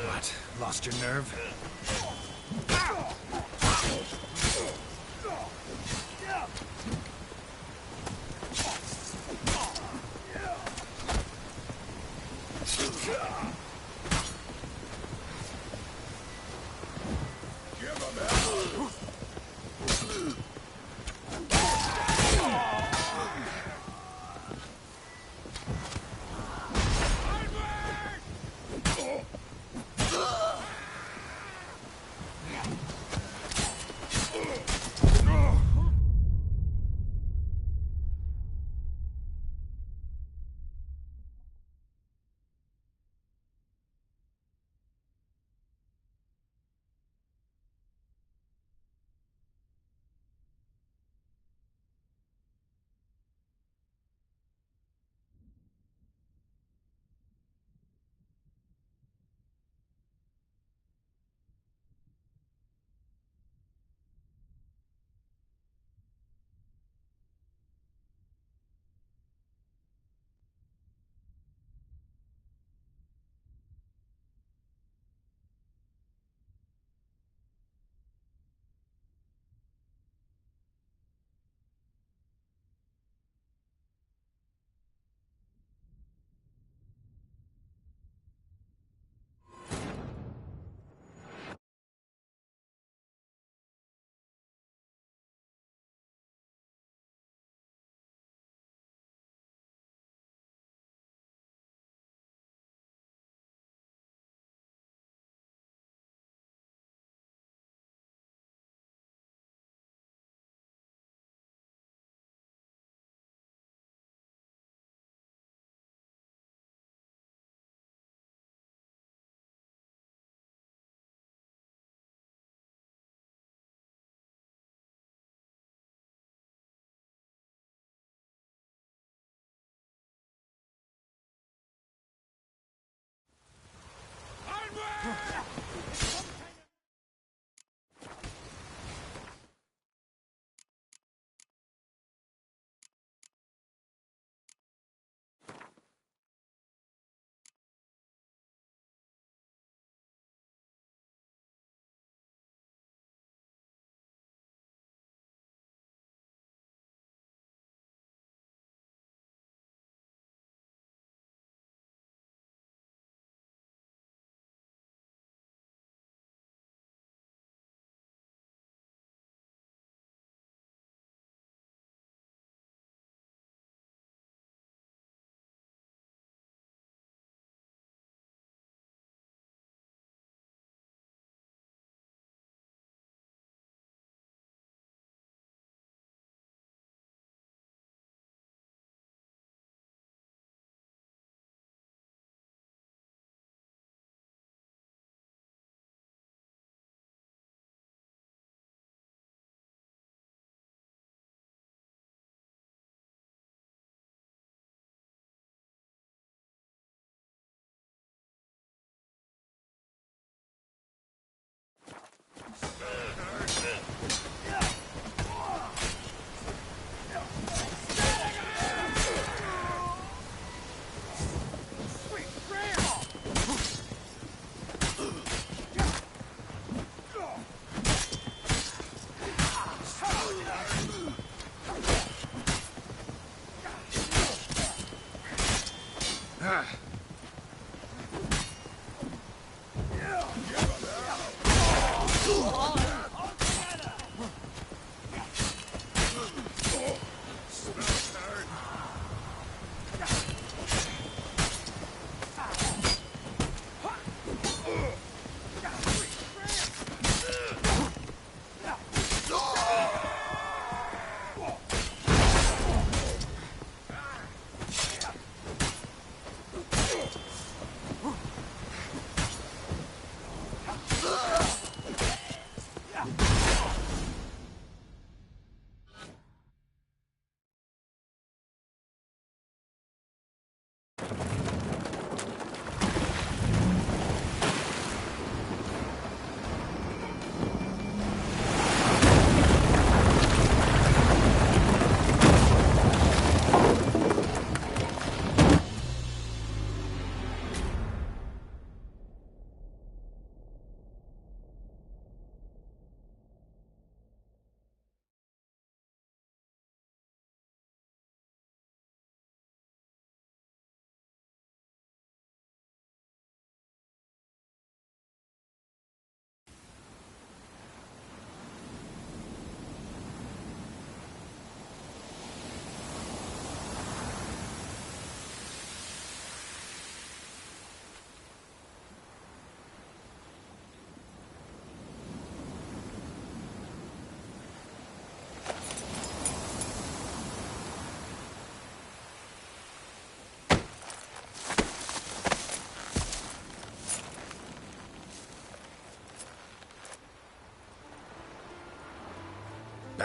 What? Lost your nerve?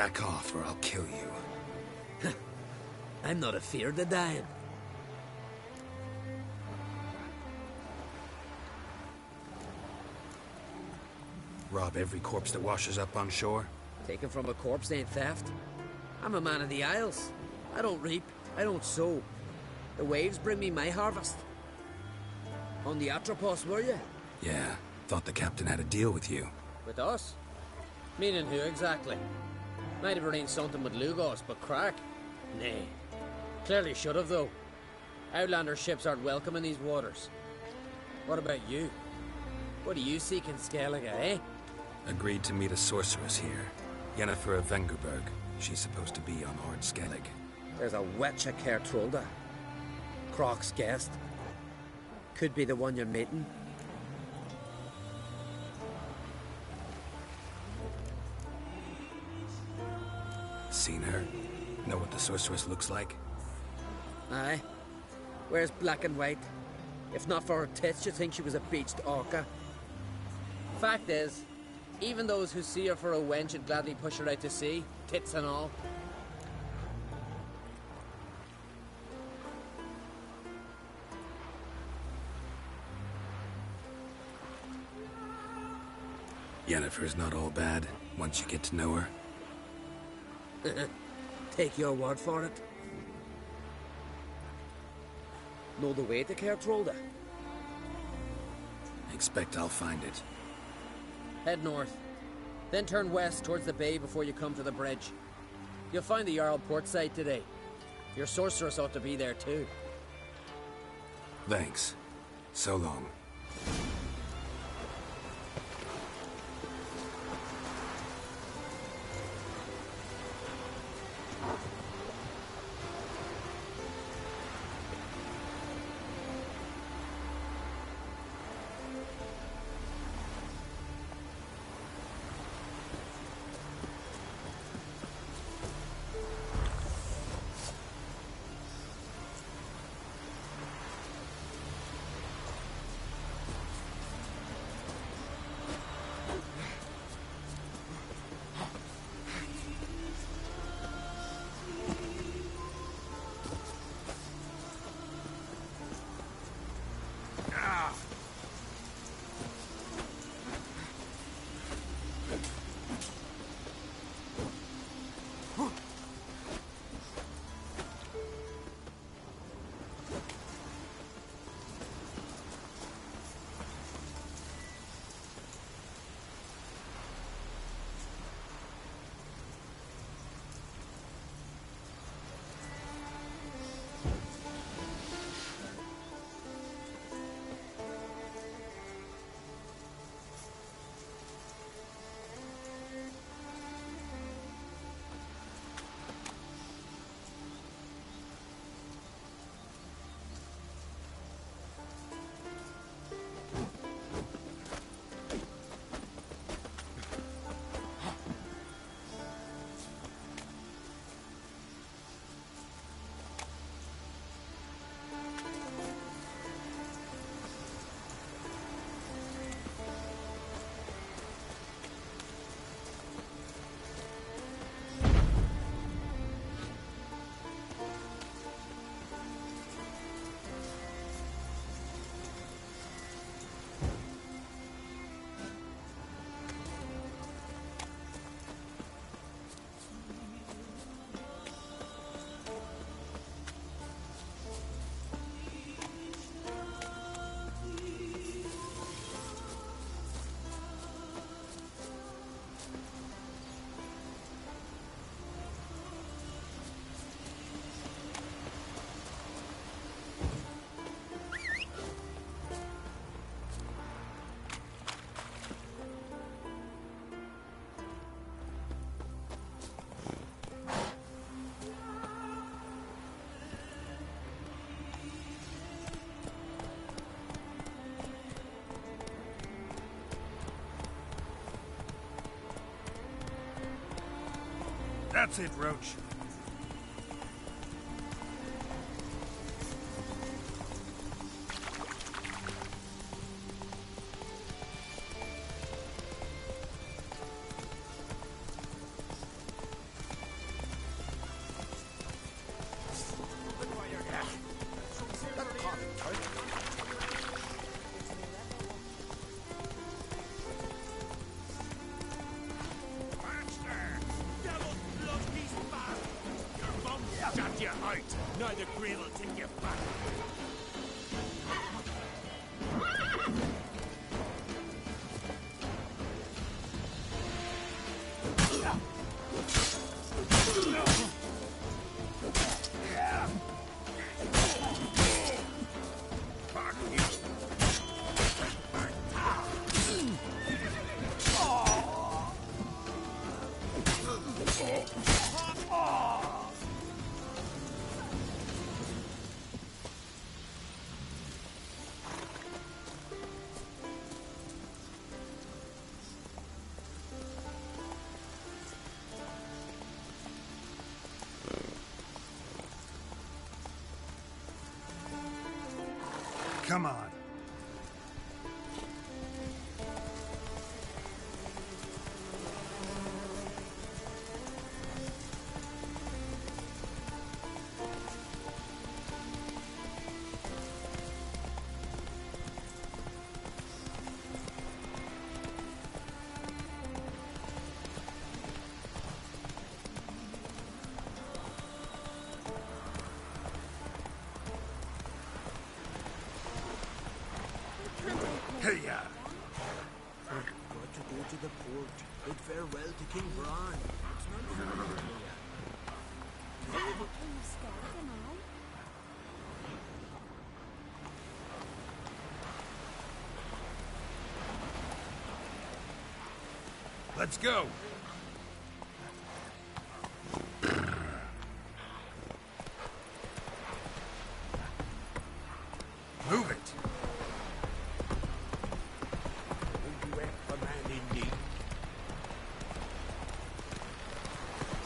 Back off or I'll kill you. I'm not afeard of dying. Rob every corpse that washes up on shore? Taken from a corpse ain't theft. I'm a man of the Isles. I don't reap, I don't sow. The waves bring me my harvest. On the Atropos, were you? Yeah, thought the captain had a deal with you. With us? Meaning who exactly? Might have arranged something with Lugos, but crack? Nay. Clearly should have, though. Outlander ships aren't welcome in these waters. What about you? What do you seek in Skellige, eh? Agreed to meet a sorceress here. Yennefer of Vengerberg. She's supposed to be on Ord Skellig. There's a witch at Kertrolda. Croc's guest. Could be the one you're meeting. Seen her? Know what the sorceress looks like? Aye. Wears black and white. If not for her tits, you'd think she was a beached orca. Fact is, even those who see her for a wench would gladly push her out to sea, tits and all. Yennefer's not all bad, once you get to know her. Take your word for it. Know the way to Kertrolda? Expect I'll find it. Head north. Then turn west towards the bay before you come to the bridge. You'll find the Jarl port site today. Your sorceress ought to be there too. Thanks. So long. That's it, Roach. Shut your out. Neither grave will take you back. Come on. Hey-ya! Got to go to the port. Bid farewell to King Bran. It's not far from here. Are you scared, am I? Let's go! Move it!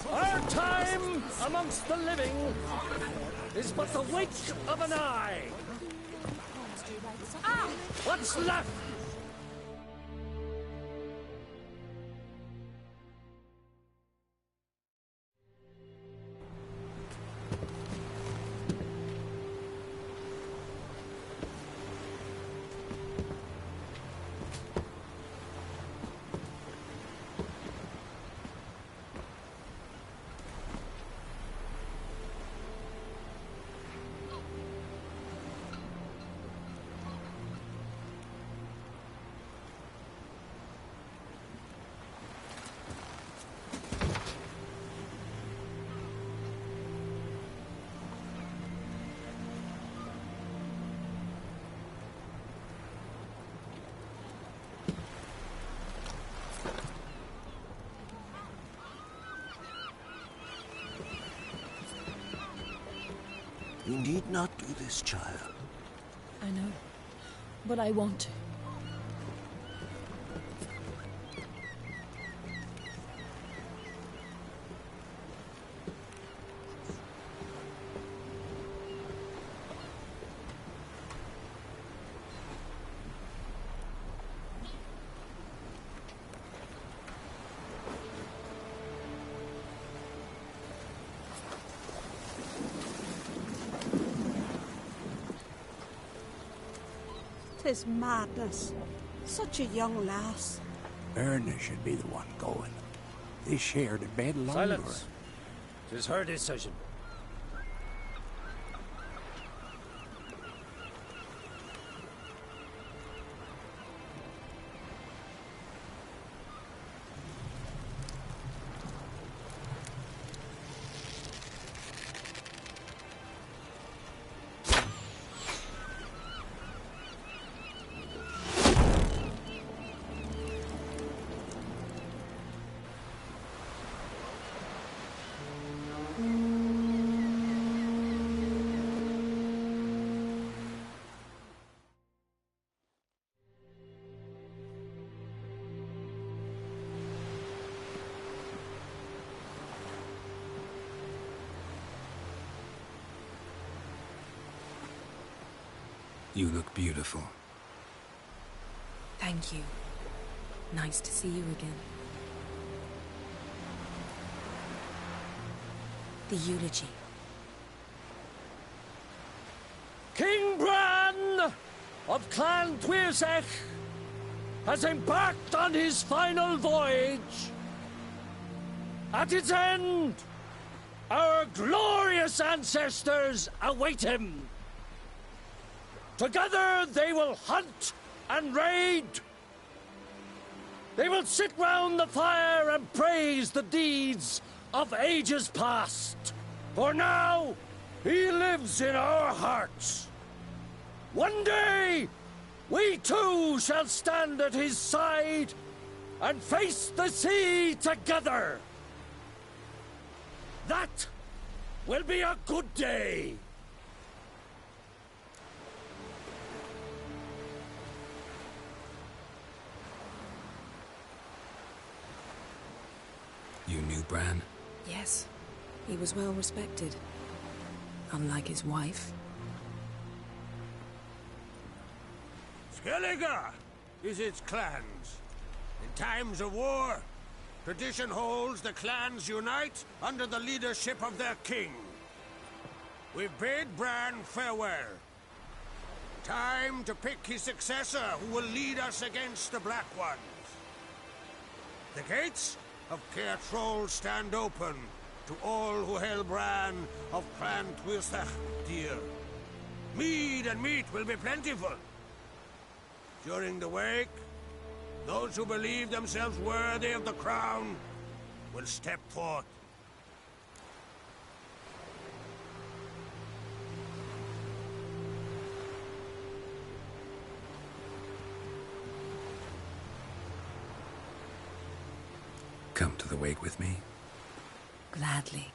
Our time amongst the living is but the wink of an eye. Ah! What's left? You need not do this, child. I know, but I want to. Tis madness. Such a young lass. Erna should be the one going. They shared a bed longer. Silence. It is her decision. You look beautiful. Thank you. Nice to see you again. The eulogy. King Bran of Clan Tuirsech has embarked on his final voyage. At its end, our glorious glorious ancestors await him. Together they will hunt and raid. They will sit round the fire and praise the deeds of ages past. For now, he lives in our hearts. One day, we too shall stand at his side and face the sea together. That will be a good day. You knew Bran? Yes. He was well respected. Unlike his wife. Skellige is its clans. In times of war, tradition holds the clans unite under the leadership of their king. We bid Bran farewell. Time to pick his successor who will lead us against the Black Ones. The gates of Caer Troll stand open to all who hail Bran of Clan Twisach dear. Mead and meat will be plentiful. During the wake, those who believe themselves worthy of the crown will step forth. Come to the wake with me? Gladly.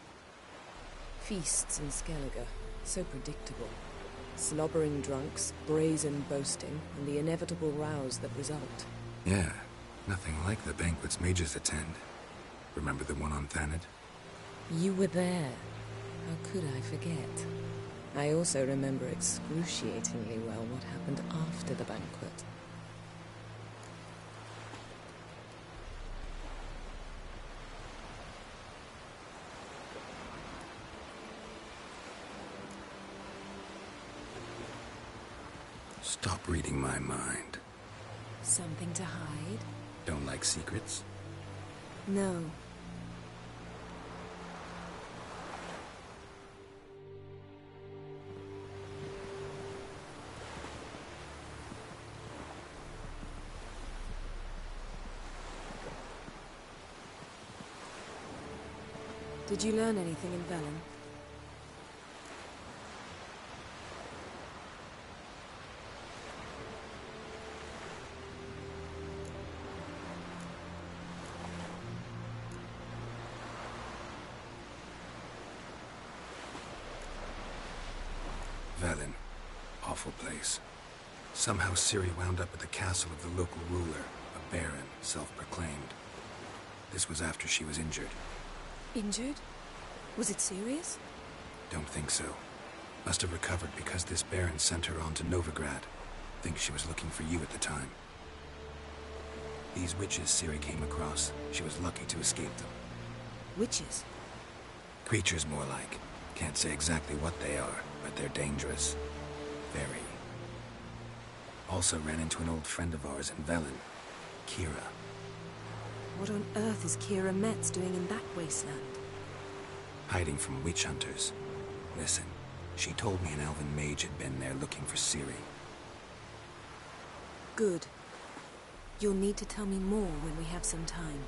Feasts in Skellige, so predictable. Slobbering drunks, brazen boasting, and the inevitable rows that result. Yeah, nothing like the banquets mages attend. Remember the one on Thanedd? You were there. How could I forget? I also remember excruciatingly well what happened after the banquet. Stop reading my mind. Something to hide? Don't like secrets? No. Did you learn anything in Velen? Velen. Awful place. Somehow Ciri wound up at the castle of the local ruler, a baron, self-proclaimed. This was after she was injured. Injured? Was it serious? Don't think so. Must have recovered because this baron sent her on to Novigrad. Think she was looking for you at the time. These witches Ciri came across, she was lucky to escape them. Witches? Creatures more like. Can't say exactly what they are, but they're dangerous. Very. Also ran into an old friend of ours in Velen, Kira. What on earth is Kira Metz doing in that wasteland? Hiding from witch hunters. Listen, she told me an elven mage had been there looking for Ciri. Good. You'll need to tell me more when we have some time.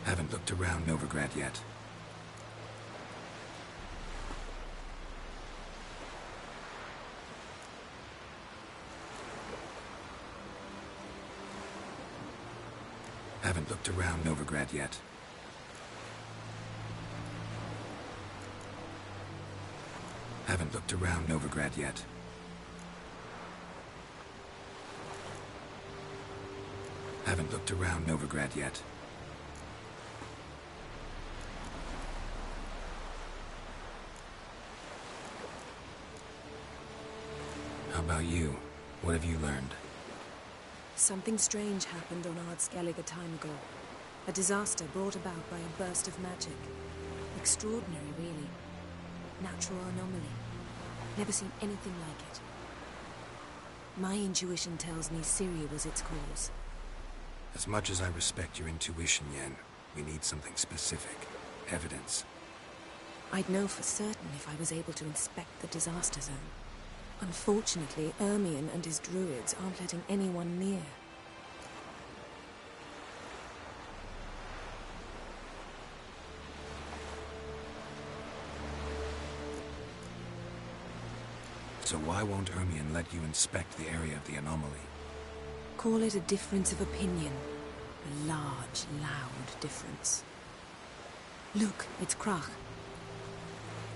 Haven't looked around Novigrad yet. Haven't looked around Novigrad yet. Haven't looked around Novigrad yet. Haven't looked around Novigrad yet. How about you? What have you learned? Something strange happened on Ard Skellige a time ago. A disaster brought about by a burst of magic. Extraordinary, really. Natural anomaly. Never seen anything like it. My intuition tells me Syria was its cause. As much as I respect your intuition, Yen, we need something specific. Evidence. I'd know for certain if I was able to inspect the disaster zone. Unfortunately, Ermion and his druids aren't letting anyone near. So why won't Ermion let you inspect the area of the anomaly? Call it a difference of opinion. A large, loud difference. Look, it's Krach.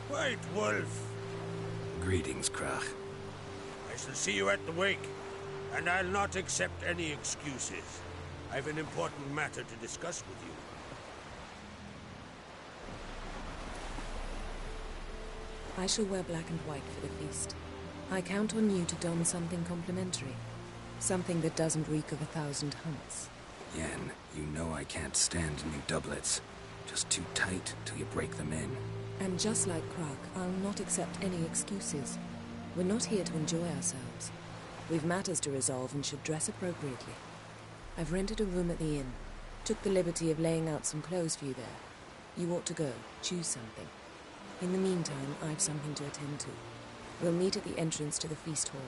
White Wolf! Greetings, Krach. I shall see you at the wake, and I'll not accept any excuses. I've an important matter to discuss with you. I shall wear black and white for the feast. I count on you to don something complimentary. Something that doesn't reek of 1,000 hunts. Yen, you know I can't stand new doublets. Just too tight till you break them in. And just like Krach, I'll not accept any excuses. We're not here to enjoy ourselves. We've matters to resolve and should dress appropriately. I've rented a room at the inn. Took the liberty of laying out some clothes for you there. You ought to go. Choose something. In the meantime, I've something to attend to. We'll meet at the entrance to the feast hall.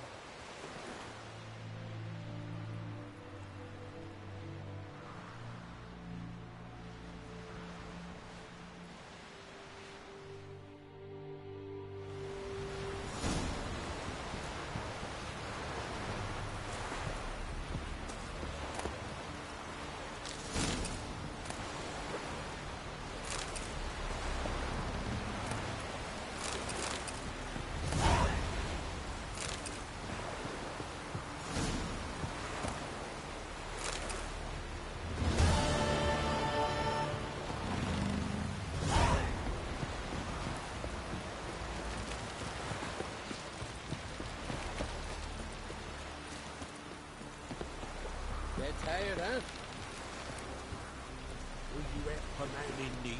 Tired, huh? Will you help a man in need?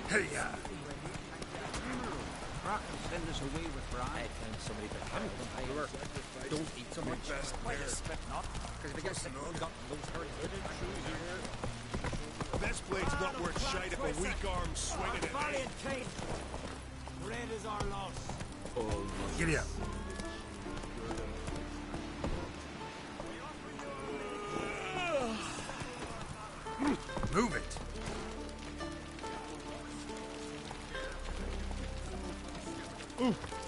Hey, ya! Send us away with Brian. I found somebody to help them. Don't eat so much. I expect not. Because if I get sick, I've got those hurt. This blade's not worth shite if a weak arm swinging it. Valiant Kate! Red is our loss. Giddy up. Move it.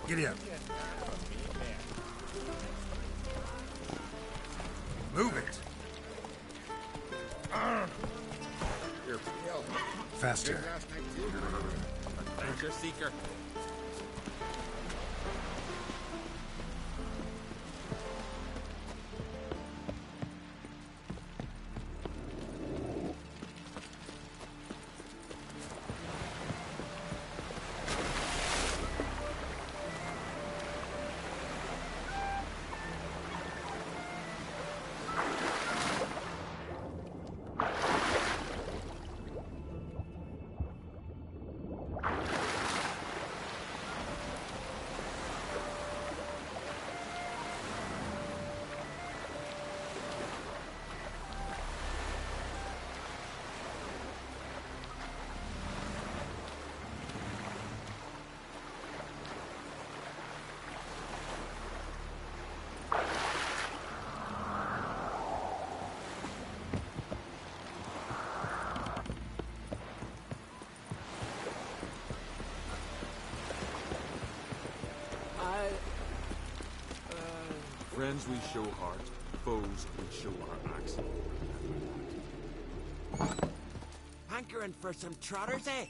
Giddy up. Move it. Faster. Adventure seeker. Friends we show heart, foes we show our axe. Hankering for some trotters, eh?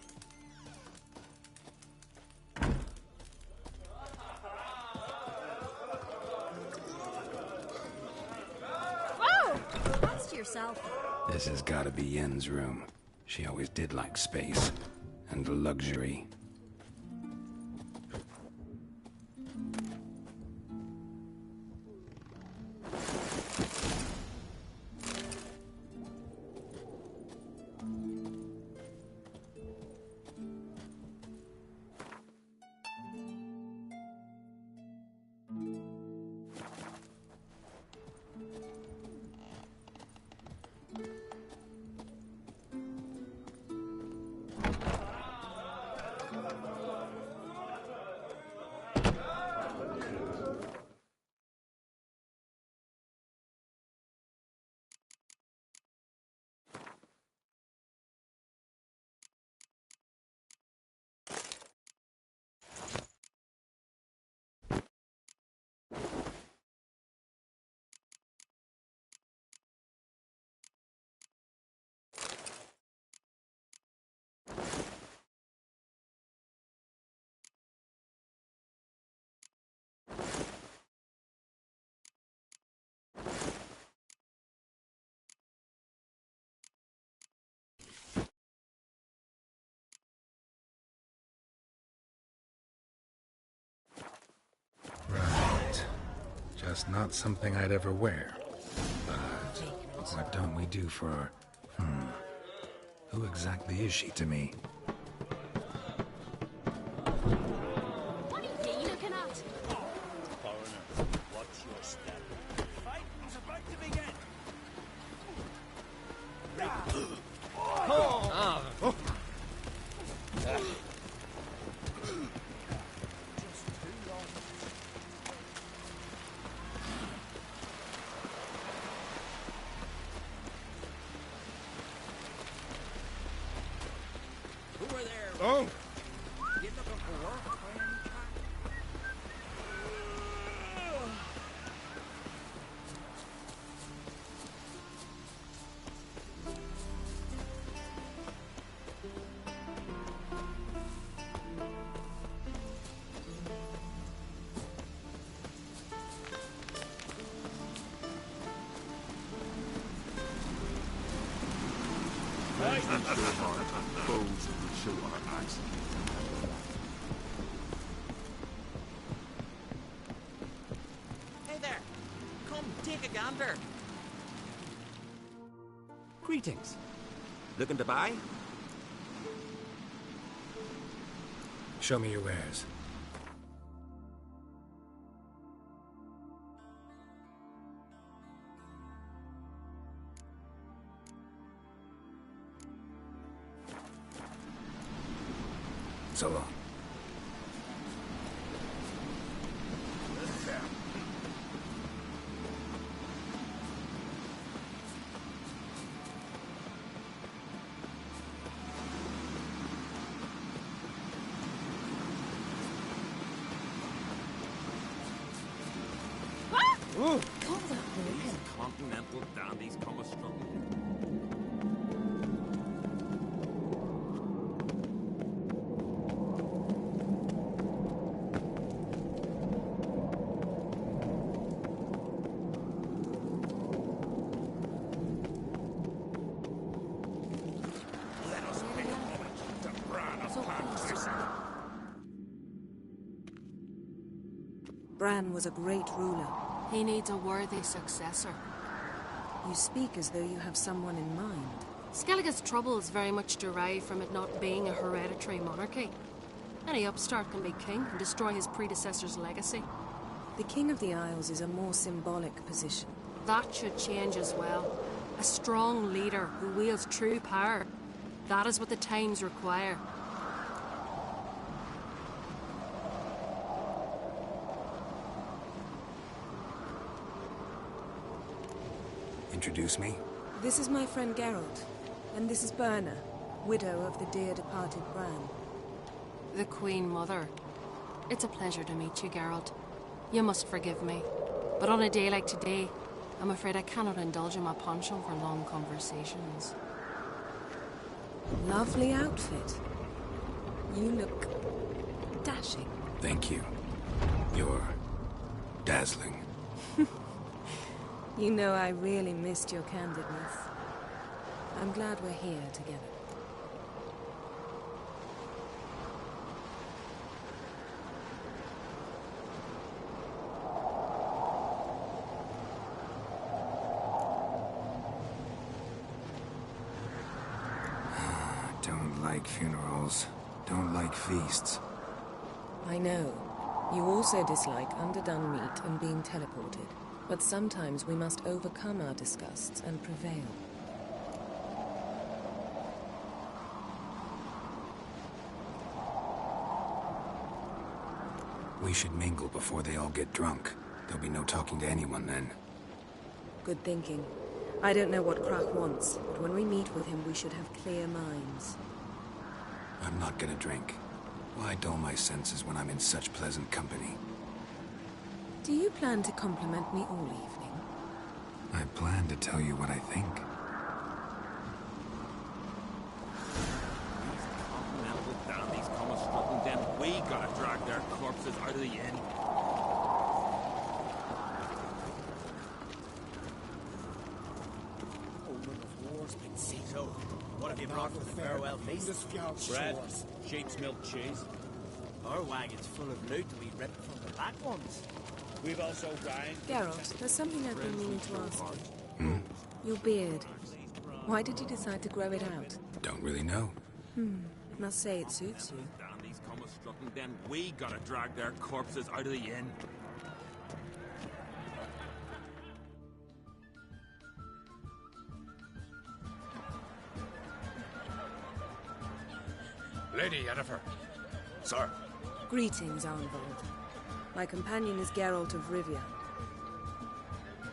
Whoa! That's to yourself. This has gotta be Yen's room. She always did like space and luxury. Right. Just not something I'd ever wear. But what don't we do for our... Who exactly is she to me? What are you looking at? Foreigner, watch your step. Fighting's about to begin. Who are there? Oh! You looking for work? Friends we show heart, foes we show our axe. Hey there! Come, take a gander. Greetings. Looking to buy? Show me your wares. So long. Continental dandies come a struggle. Let us pay homage to Bran of Panas. Bran was a great ruler. He needs a worthy successor. You speak as though you have someone in mind. Skellige's troubles very much derive from it not being a hereditary monarchy. Any upstart can be king and destroy his predecessor's legacy. The King of the Isles is a more symbolic position. That should change as well. A strong leader who wields true power. That is what the times require. Introduce me? This is my friend Geralt, and this is Berna, widow of the dear departed Bran. The Queen Mother. It's a pleasure to meet you, Geralt. You must forgive me. But on a day like today, I'm afraid I cannot indulge in my penchant for long conversations. Lovely outfit. You look dashing. Thank you. You're dazzling. You know, I really missed your candidness. I'm glad we're here together. Don't like funerals. Don't like feasts. I know. You also dislike underdone meat and being teleported. But sometimes we must overcome our disgusts and prevail. We should mingle before they all get drunk. There'll be no talking to anyone then. Good thinking. I don't know what Krach wants, but when we meet with him, we should have clear minds. I'm not gonna drink. Why dull my senses when I'm in such pleasant company? Do you plan to compliment me all evening? I plan to tell you what I think. These commas strutting them. We gotta drag their corpses out of the inn. So, what have you brought for the farewell feast? Bread, sheep's milk cheese. Our wagon's full of loot we ripped from the black ones. We've also wine. Geralt, there's something I've been meaning to ask you. Hmm? Your beard. Why did you decide to grow it out? Don't really know. Must say it suits you. Damn these commas strutting them. We gotta drag their corpses out of the inn. Lady Yennefer. Sir. Greetings, Arnvold. My companion is Geralt of Rivia.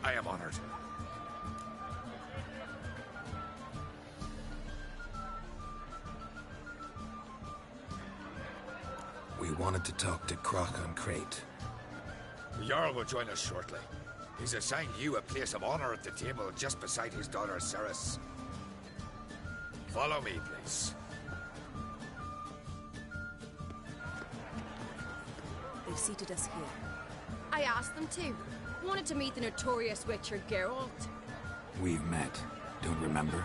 I am honored. We wanted to talk to Krach on Crate. The Jarl will join us shortly. He's assigned you a place of honor at the table just beside his daughter Ceres. Follow me, please. They've seated us here. I asked them to. Wanted to meet the notorious Witcher Geralt. We've met. Don't remember?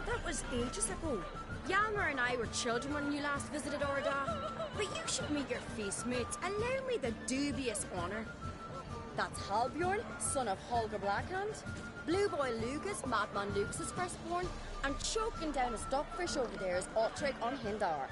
That was ages ago. Yalmer and I were children when you last visited Orda. But you should meet your feast mates. Allow me the dubious honor. That's Halbjorn, son of Holger Blackhand. Blue Boy Lucas, Madman Lucas's firstborn. And choking down a stockfish over there is Otrek on Hindar.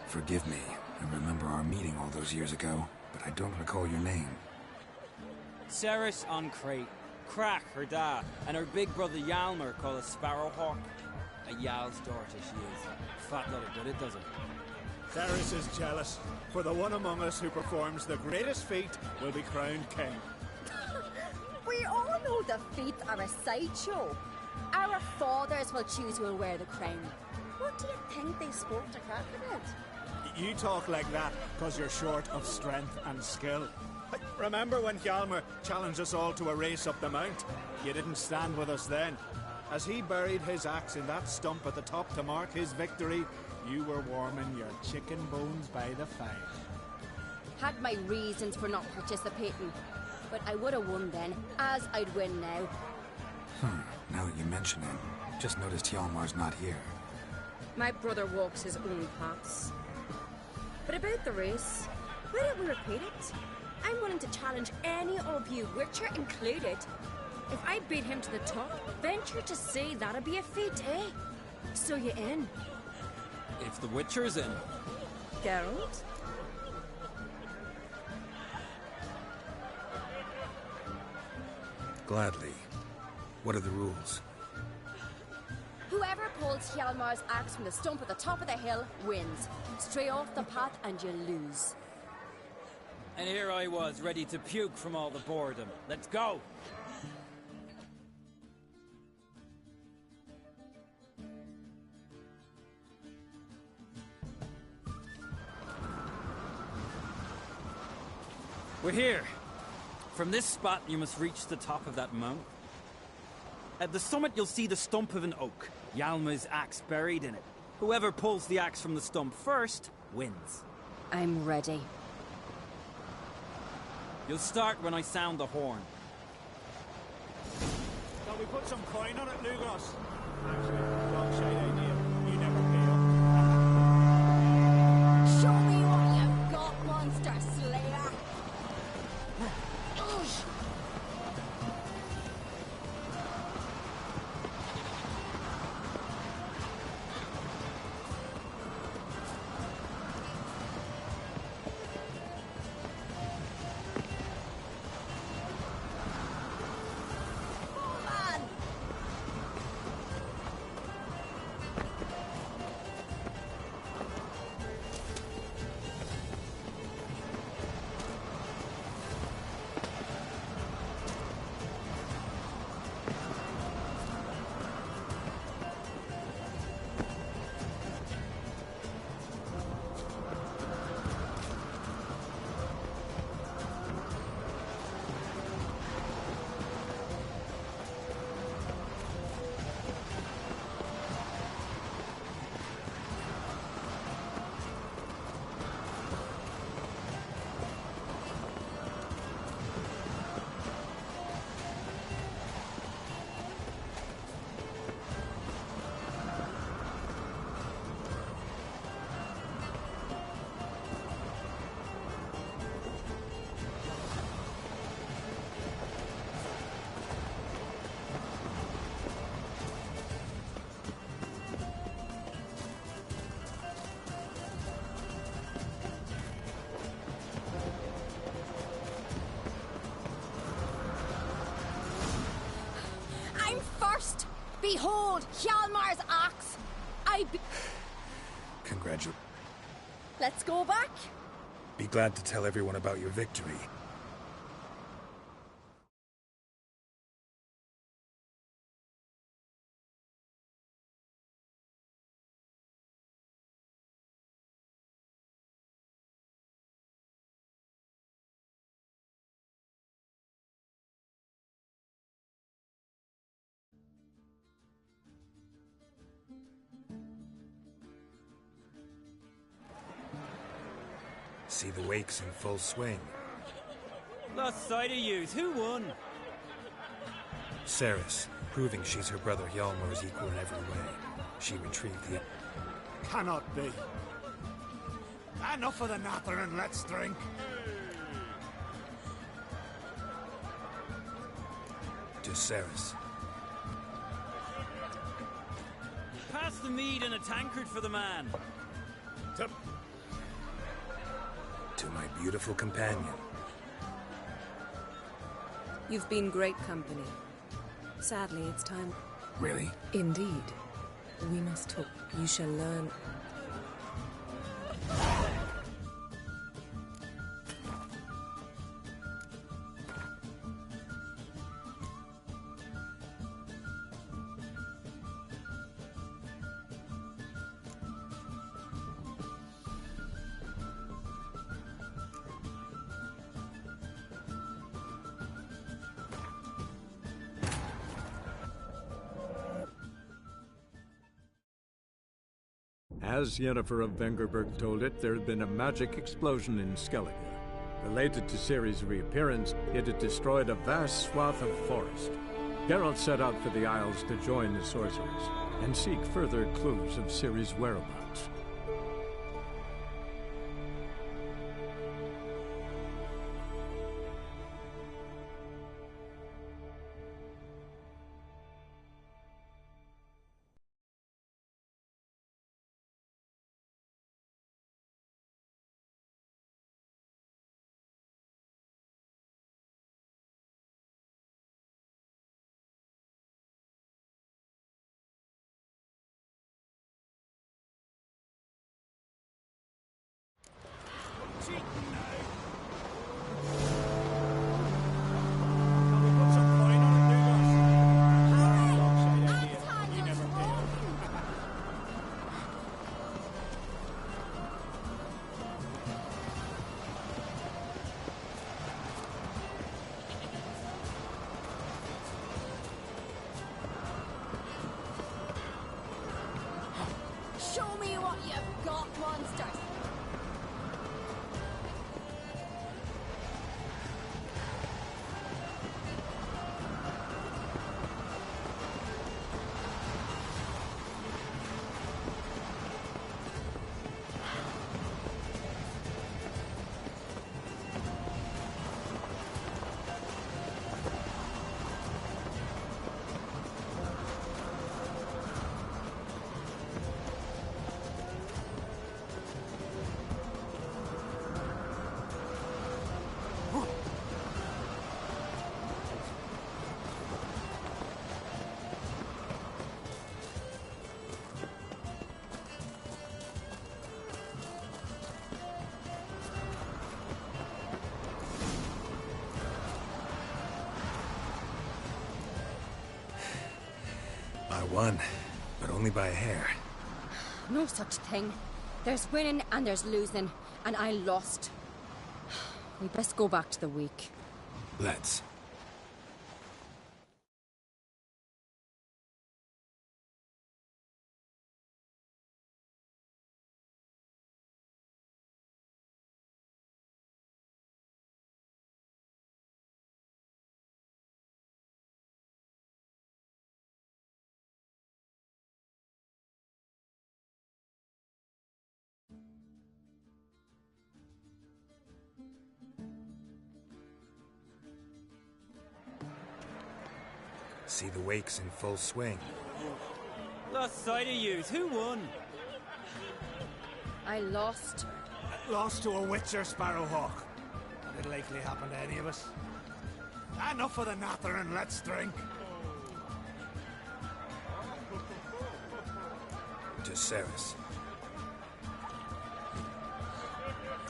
Forgive me. I remember our meeting all those years ago, but I don't recall your name. Ceres on Crate, Krach, her dad, and her big brother Yalmer called a Sparrowhawk. A Yal's daughter she is. Fat lot of good it does it. Ceres is jealous, for the one among us who performs the greatest feat will be crowned king. We all know the feats are a sideshow. Our fathers will choose who will wear the crown. What do you think they spoke to Krach about? You talk like that because you're short of strength and skill. Remember when Hjalmar challenged us all to a race up the mount? You didn't stand with us then. As he buried his axe in that stump at the top to mark his victory, you were warming your chicken bones by the fire. Had my reasons for not participating, but I would have won then, as I'd win now. Now that you mention it, just noticed Hjalmar's not here. My brother walks his own paths. But about the race, why don't we repeat it? I'm willing to challenge any of you, Witcher included. If I beat him to the top, venture to say that'd be a feat, eh? So you in? If the Witcher's in. Geralt? Gladly. What are the rules? Whoever pulls Hjalmar's axe from the stump at the top of the hill wins. Stray off the path and you lose. And here I was, ready to puke from all the boredom. Let's go! We're here. From this spot, you must reach the top of that mountain. At the summit, you'll see the stump of an oak. Yalma's axe buried in it. Whoever pulls the axe from the stump first, wins. I'm ready. You'll start when I sound the horn. Shall we put some coin on it, Lugos? Actually, dog shite idea. You never pay up. Show me what you've got, monster slayer! Behold, Hjalmar's axe! Let's go back? Be glad to tell everyone about your victory. See the wakes in full swing. Lost sight of yous. Who won? Ceres, proving she's her brother Hjalmar's equal in every way. She retrieved the... Cannot be. Enough of the natter and let's drink. To Ceres. Pass the mead in a tankard for the man. To my beautiful companion. You've been great company. Sadly, it's time... Really? Indeed. We must talk. You shall learn... As Yennefer of Vengerberg told it, there had been a magic explosion in Skellige. Related to Ciri's reappearance, it had destroyed a vast swath of forest. Geralt set out for the Isles to join the sorcerers and seek further clues of Ciri's whereabouts. won, but only by a hair. No such thing. There's winning and there's losing, and I lost. We best go back to the week. Let's. See the wakes in full swing. Lost sight of yous. Who won? I lost. Lost to a witcher, Sparrowhawk. It'll likely happen to any of us. Enough of the nattering, let's drink. To Ceres.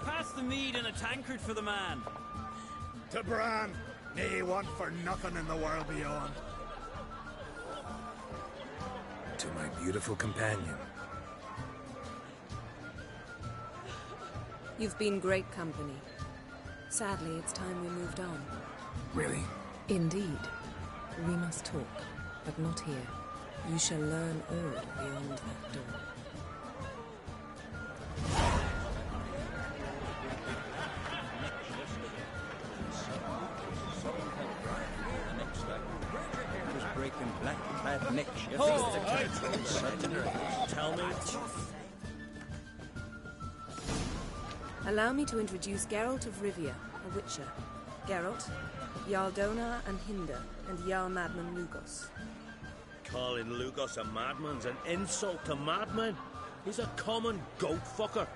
Pass the mead in a tankard for the man. To Bran, nay one for nothing in the world beyond. To my beautiful companion. You've been great company. Sadly, it's time we moved on. Really? Indeed. We must talk, but not here. You shall learn all beyond that door. Tell me. Allow me to introduce Geralt of Rivia, a witcher. Geralt, Jarl Donar and Hinder, and Jarl Madman Lugos. Calling Lugos a madman's an insult to madmen. He's a common goat fucker.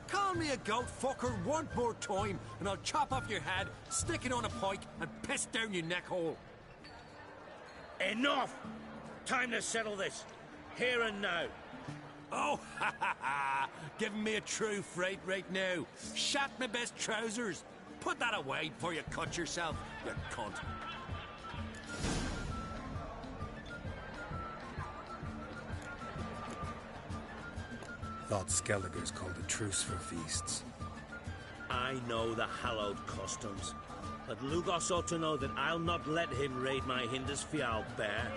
Call me a goat fucker one more time, and I'll chop off your head, stick it on a pike, and piss down your neck hole. Enough! Time to settle this. Here and now. Oh, ha ha ha! Giving me a true fright right now. Shat my best trousers. Put that away before you cut yourself, you cunt. Thought Skelliger's called a truce for feasts. I know the hallowed customs, but Lugos ought to know that I'll not let him raid my Hindisfial bear.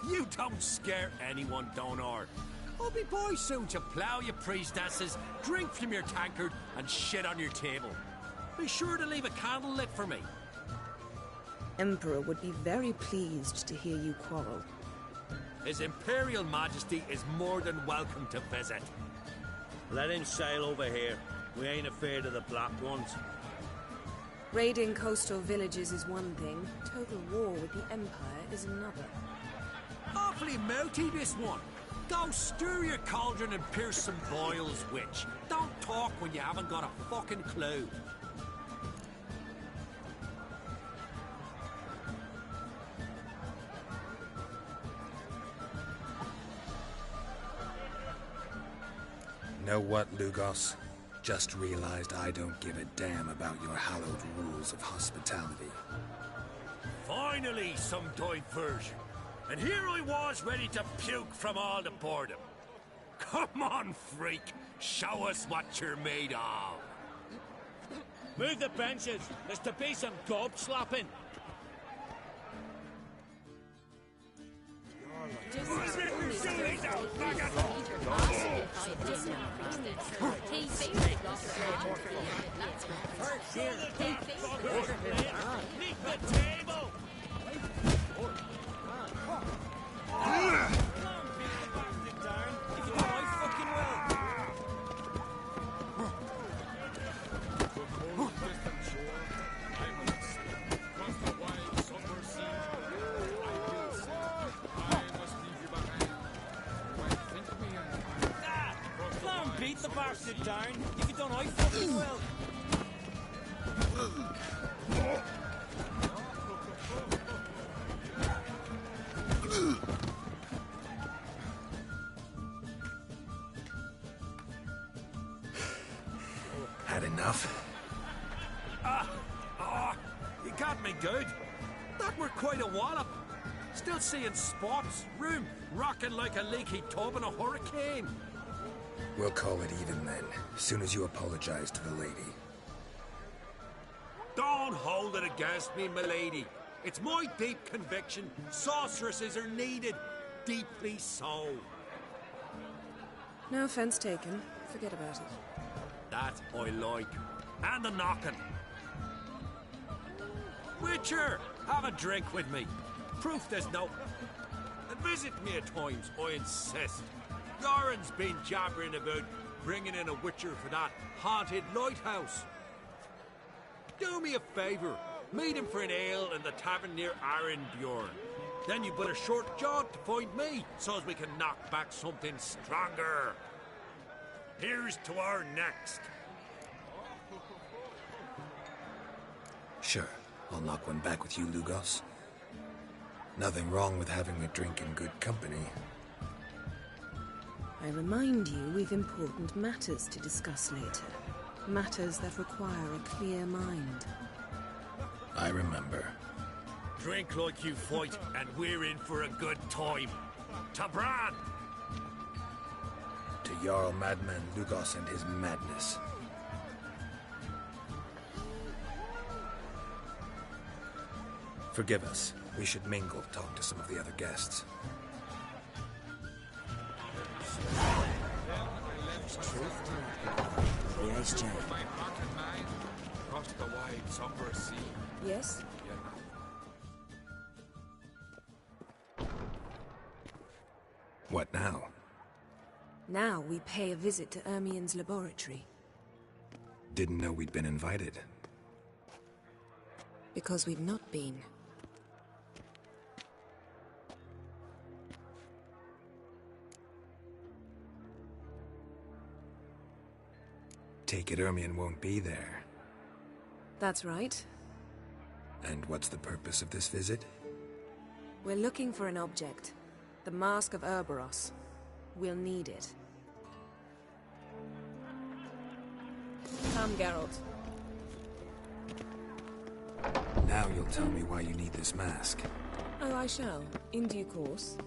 You don't scare anyone, Donar. I'll be boy soon to plough your priestesses, drink from your tankard, and shit on your table. Be sure to leave a candle lit for me. Emperor would be very pleased to hear you quarrel. His Imperial Majesty is more than welcome to visit. Let him sail over here. We ain't afraid of the Black Ones. Raiding coastal villages is one thing. Total war with the Empire is another. Awfully mouty, this one. Go stir your cauldron and pierce some boils, witch. Don't talk when you haven't got a fucking clue. Know what, Lugos? Just realized I don't give a damn about your hallowed rules of hospitality. Finally, some diversion. And here I was ready to puke from all the boredom. Come on, freak. Show us what you're made of. Move the benches. There's to be some gob slapping. Beat the bastard down. If you don't, I fucking will. Had enough? You got me good. That were quite a wallop. Still seeing spots, room rocking like a leaky tub in a hurricane. We'll call it even then, as soon as you apologize to the lady. Don't hold it against me, milady. It's my deep conviction sorceresses are needed. Deeply so. No offense taken. Forget about it. That I like. And the knocking. Witcher, have a drink with me. Proof there's no... And visit me at times, I insist. Lauren's been jabbering about bringing in a Witcher for that haunted lighthouse. Do me a favour. Meet him for an ale in the tavern near Arenbjorn. Then you put a short jaunt to find me, so as we can knock back something stronger. Here's to our next. Sure, I'll knock one back with you, Lugos. Nothing wrong with having a drink in good company. I remind you we've important matters to discuss later. Matters that require a clear mind. I remember. Drink like you fight, and we're in for a good time. To Bran! To Jarl Madman Lugos and his madness. Forgive us. We should mingle, talk to some of the other guests. Yes, Jack. My heart and mind across the wide somber sea. Yes? What now? Now we pay a visit to Ermien's laboratory. Didn't know we'd been invited. Because we've not been. Take it Ermien won't be there. That's right. And what's the purpose of this visit? We're looking for an object. The Mask of Urboros. We'll need it. Come, Geralt. Now you'll tell me why you need this mask. Oh, I shall. In due course.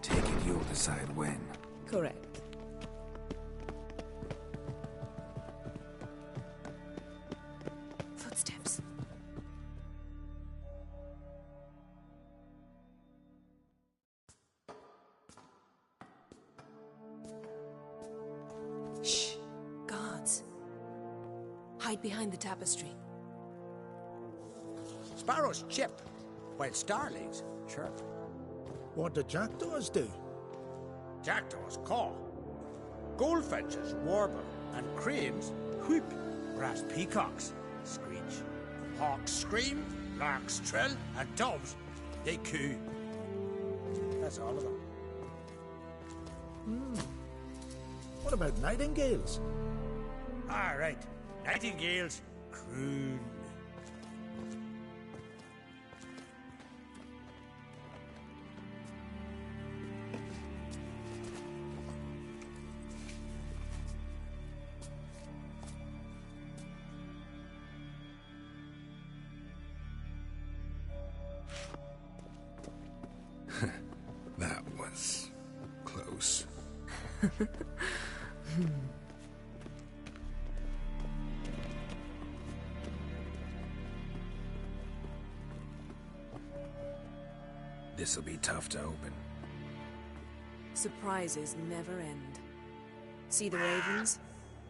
Take it you'll decide when. Correct. Footsteps. Shh. Guards. Hide behind the tapestry. Sparrows chip, while starlings chirp. What do jackdaws do? Jackdaws caw. Goldfinches warble, and cranes whoop, whereas peacocks screech. Hawks scream, larks trill, and doves, they coo. That's all of them. What about nightingales? All right, nightingales croon. That was close. This'll be tough to open. Surprises never end. See the ravens?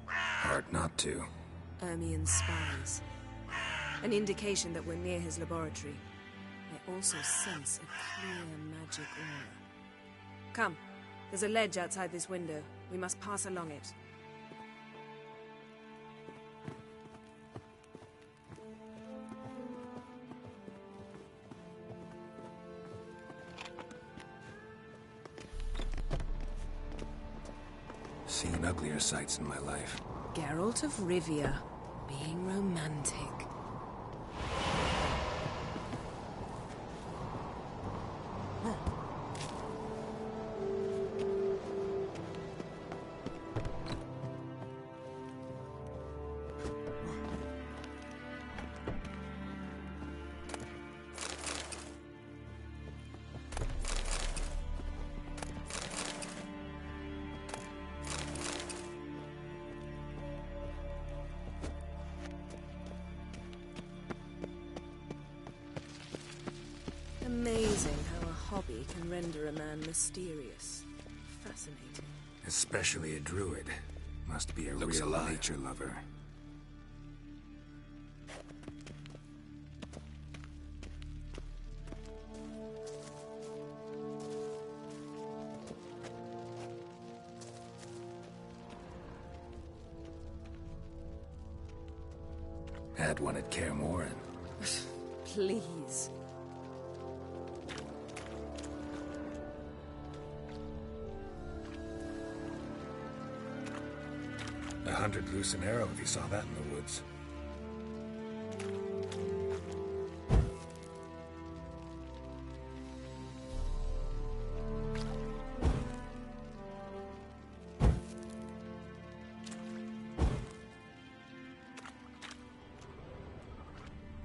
Hard not to. Ermien's spies. An indication that we're near his laboratory. I also sense a clear magic aura. Come. There's a ledge outside this window. We must pass along it. Seen uglier sights in my life. Geralt of Rivia, being romantic. Amazing how a hobby can render a man mysterious. Fascinating. Especially a druid. Must be a Looks real alive. nature lover. Had one at Kaer Morhen. Please. $100 loose an arrow if you saw that in the woods.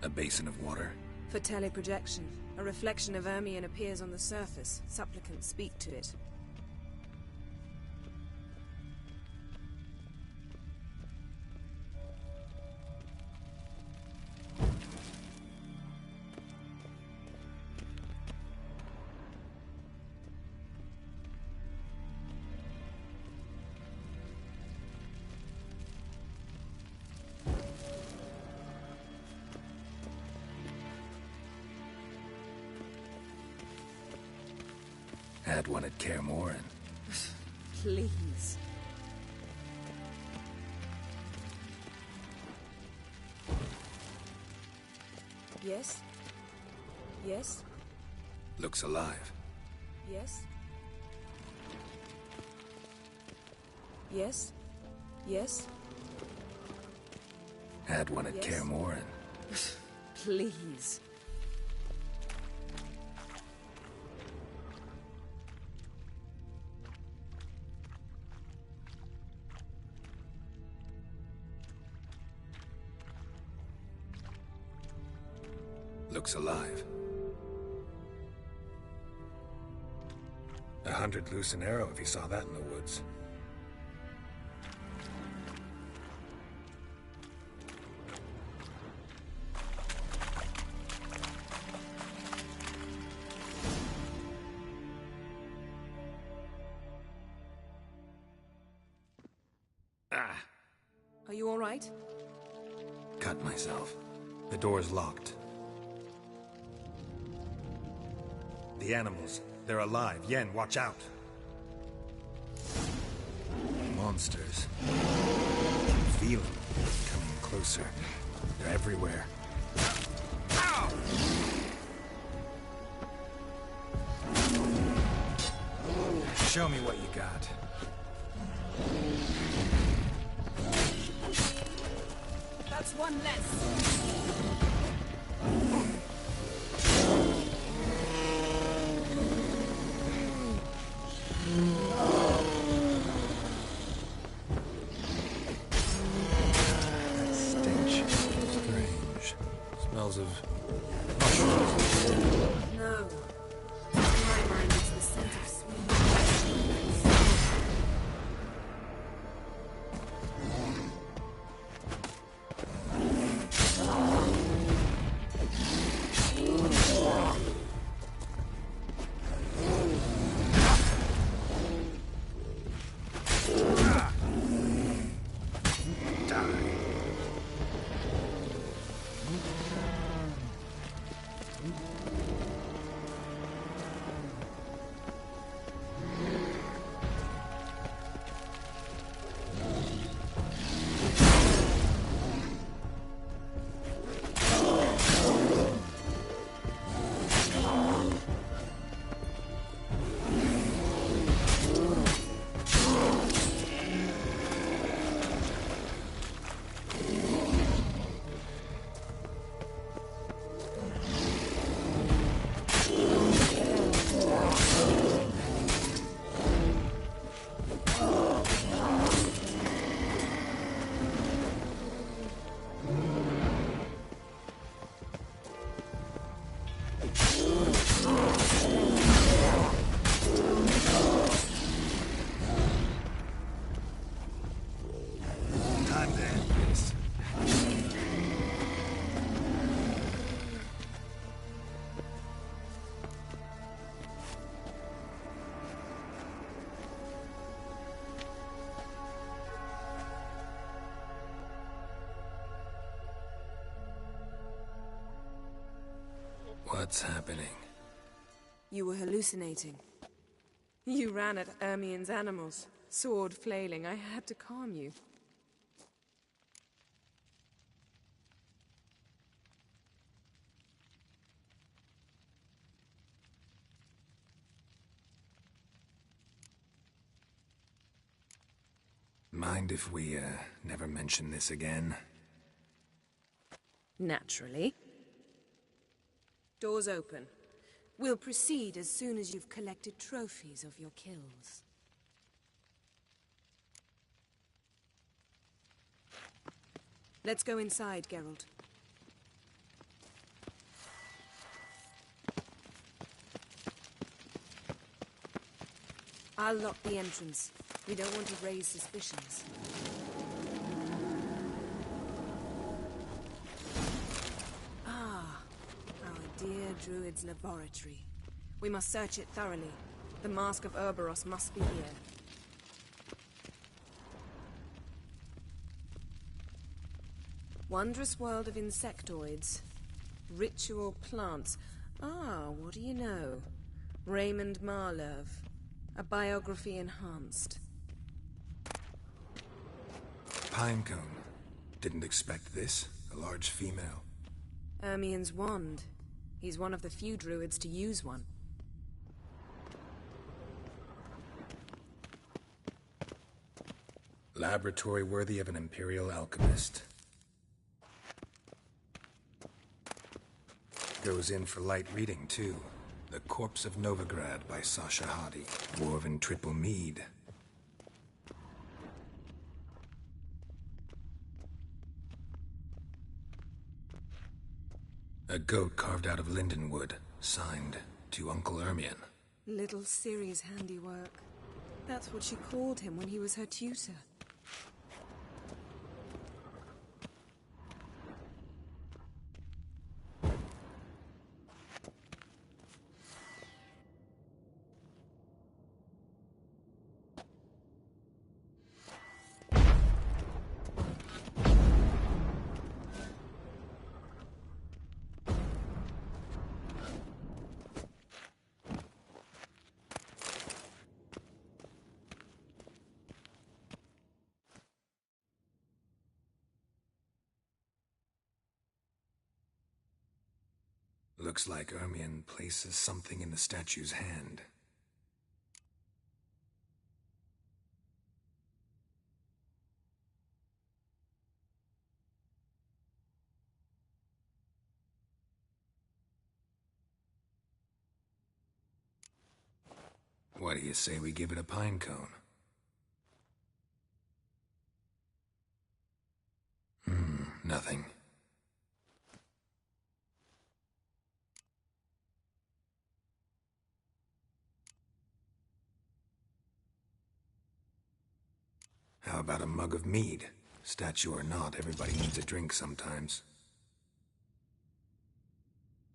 A basin of water. For teleprojection, a reflection of Ermion appears on the surface. Supplicants speak to it. Had one at Kaer Morhen. Please. Yes? Yes? Looks alive. Yes? Yes? Yes? Had one at Yes. Kaer Morhen. Please. Looks alive. 100 loose an arrow if you saw that in the woods. Are you all right? Cut myself. The door's locked. The animals, they're alive. Yen, watch out. Monsters. Feel them coming closer. They're everywhere. Ow! Show me what you got. That's one less. That stench. Strange. Smells of mushrooms. No. To my mind, it's the scent of sweet vegetables. What's happening? You were hallucinating. You ran at Ermien's animals, sword flailing. I had to calm you. Mind if we, never mention this again? Naturally. Doors open. We'll proceed as soon as you've collected trophies of your kills. Let's go inside, Geralt. I'll lock the entrance. We don't want to raise suspicions. Ah, our dear Druid's laboratory. We must search it thoroughly. The Mask of Ouroboros must be here. Wondrous world of insectoids. Ritual plants. Ah, what do you know? Raymond Marlove. A biography enhanced. Pinecone. Didn't expect this. A large female. Ermien's wand. He's one of the few druids to use one. Laboratory worthy of an imperial alchemist. Goes in for light reading, too. The Corpse of Novigrad by Sasha Hadi. Dwarven triple mead. A goat carved out of lindenwood, signed to Uncle Ermien. Little Ciri's handiwork. That's what she called him when he was her tutor. Looks like Ermien places something in the statue's hand. What do you say we give it a pine cone? Nothing. How about a mug of mead? Statue or not, everybody needs a drink sometimes.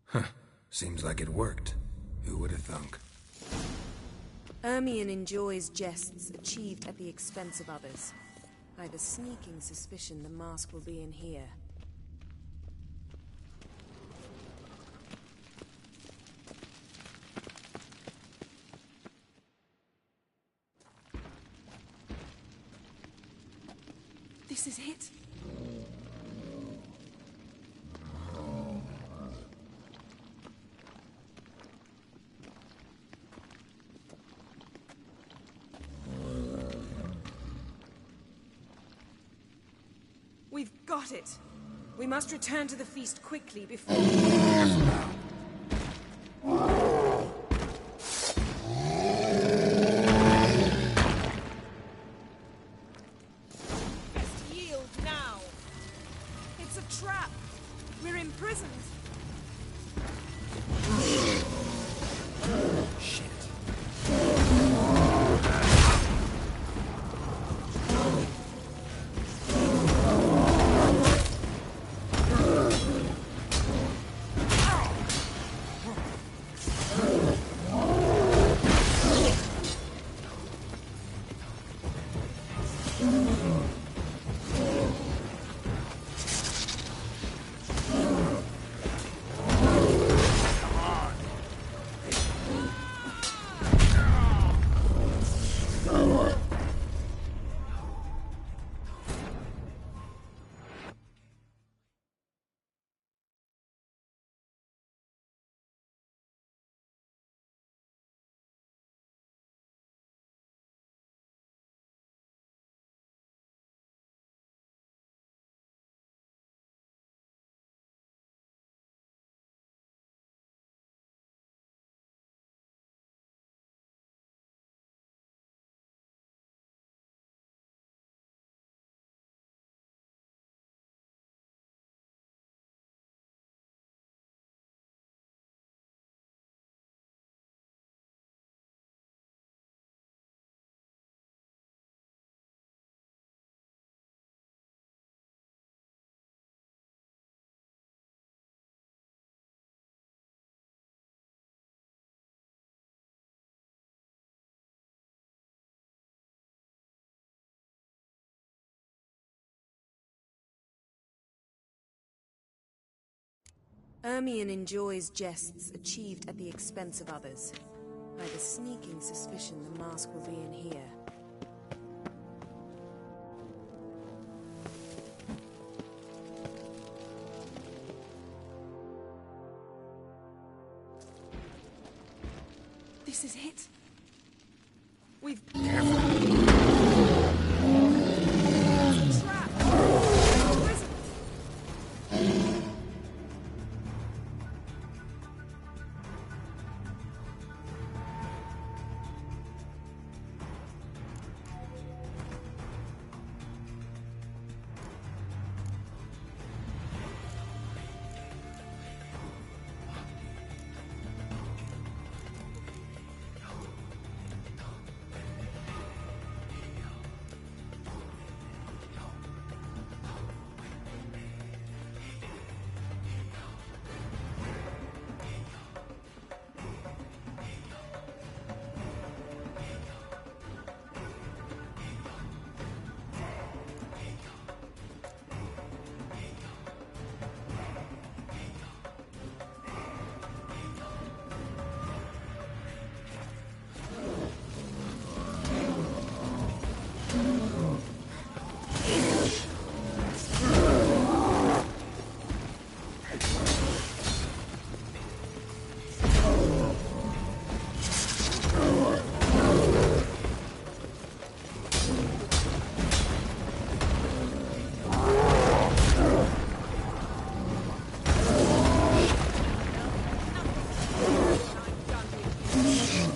Huh. Seems like it worked. Who would have thunk? Ermien enjoys jests achieved at the expense of others. I've a sneaking suspicion the mask will be in here. This is it. We've got it. We must return to the feast quickly before... Yield now. It's a trap. We're imprisoned. Shit. Ermion enjoys jests achieved at the expense of others. I've a sneaking suspicion the mask will be in here. This is it. We've... It's a trap! Prison!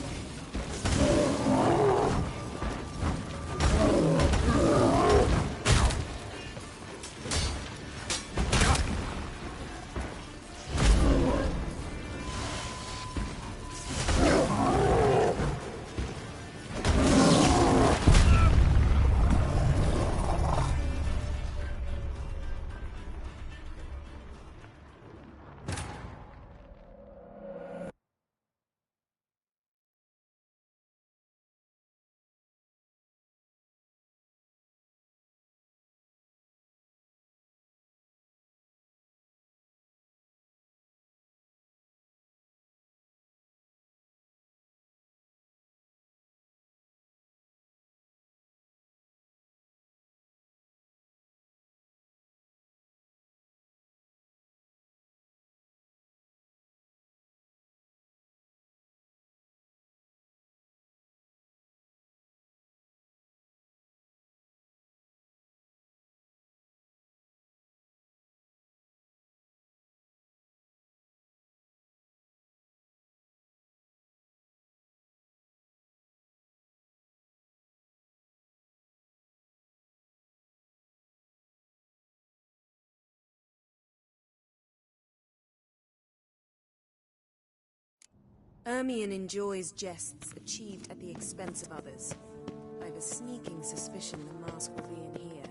Ermion enjoys jests achieved at the expense of others. I've a sneaking suspicion the mask will be in here.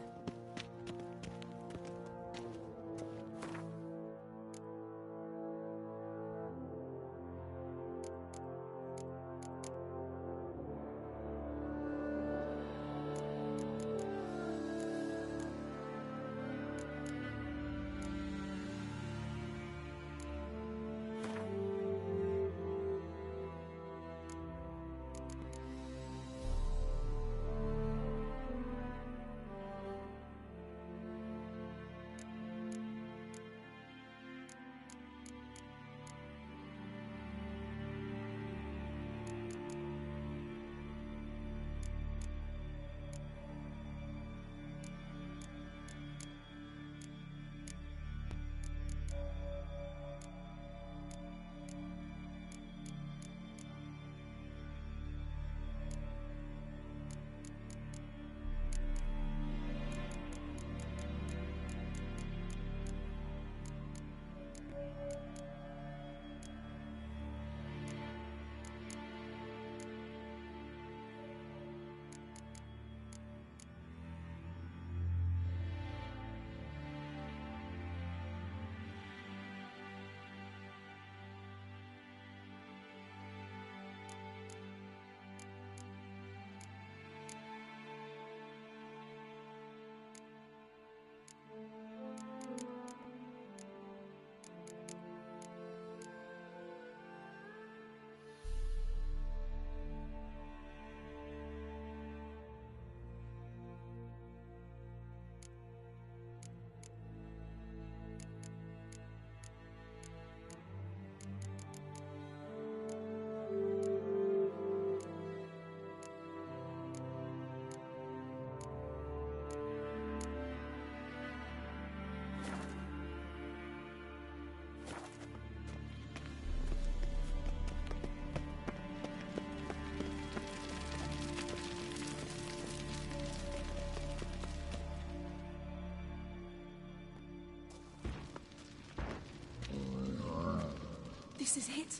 This is it.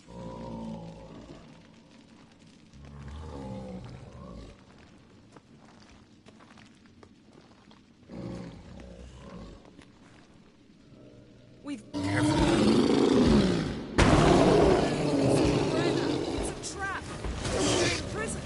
We've... It's a trap. Prison.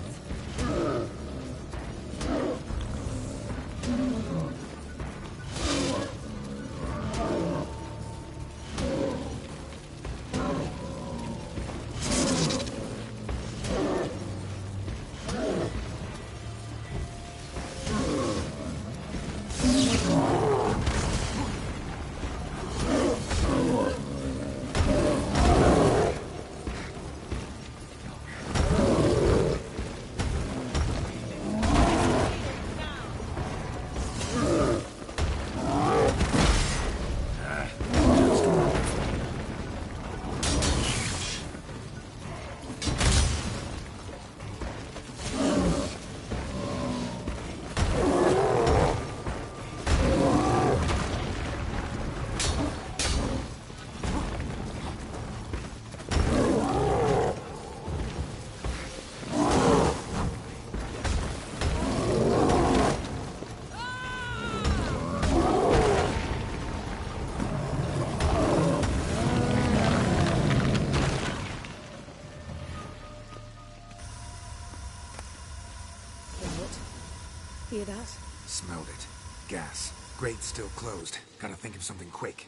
Hear that? Smelled it. Gas. Grate still closed. Gotta think of something quick.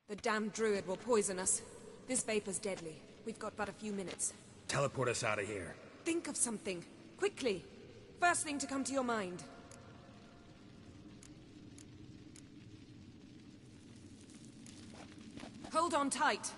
The damned druid will poison us. This vapor's deadly. We've got but a few minutes. Teleport us out of here. Think of something. Quickly. First thing to come to your mind. Hold on tight.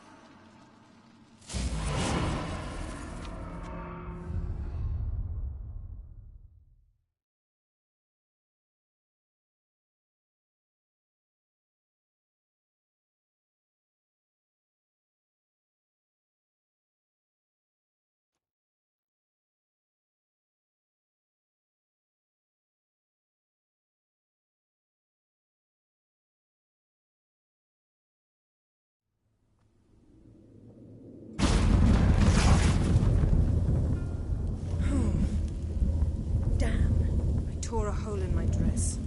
Tore a hole in my dress.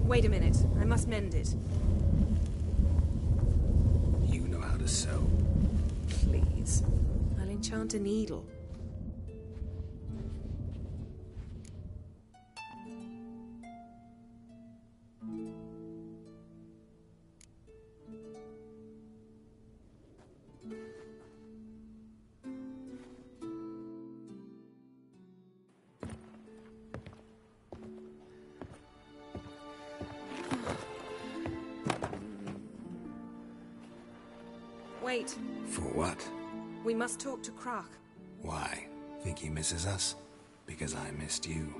Wait a minute, I must mend it. You know how to sew. Please. I'll enchant a needle. Wait. For what? We must talk to Croc. Why? Think he misses us? Because I missed you.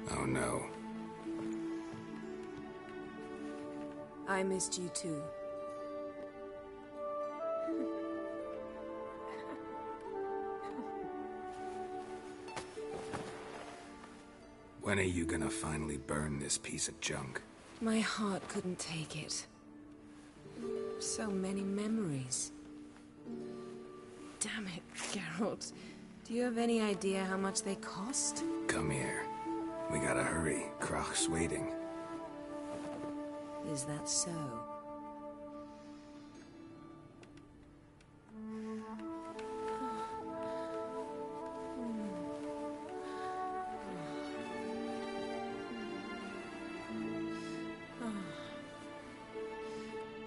Oh no. I missed you too. When are you gonna finally burn this piece of junk? My heart couldn't take it. So many memories. Damn it, Geralt. Do you have any idea how much they cost? Come here. We gotta hurry. Croc's waiting. Is that so?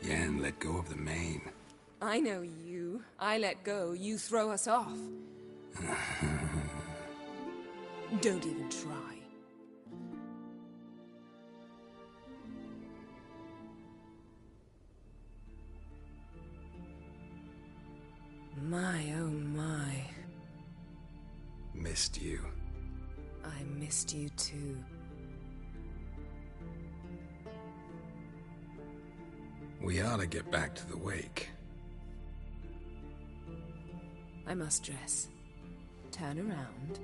Yen, let go of the mane. I know you. I let go, you throw us off. Don't even try. My, oh my. Missed you. I missed you too. We ought to get back to the wake. I must dress. Turn around.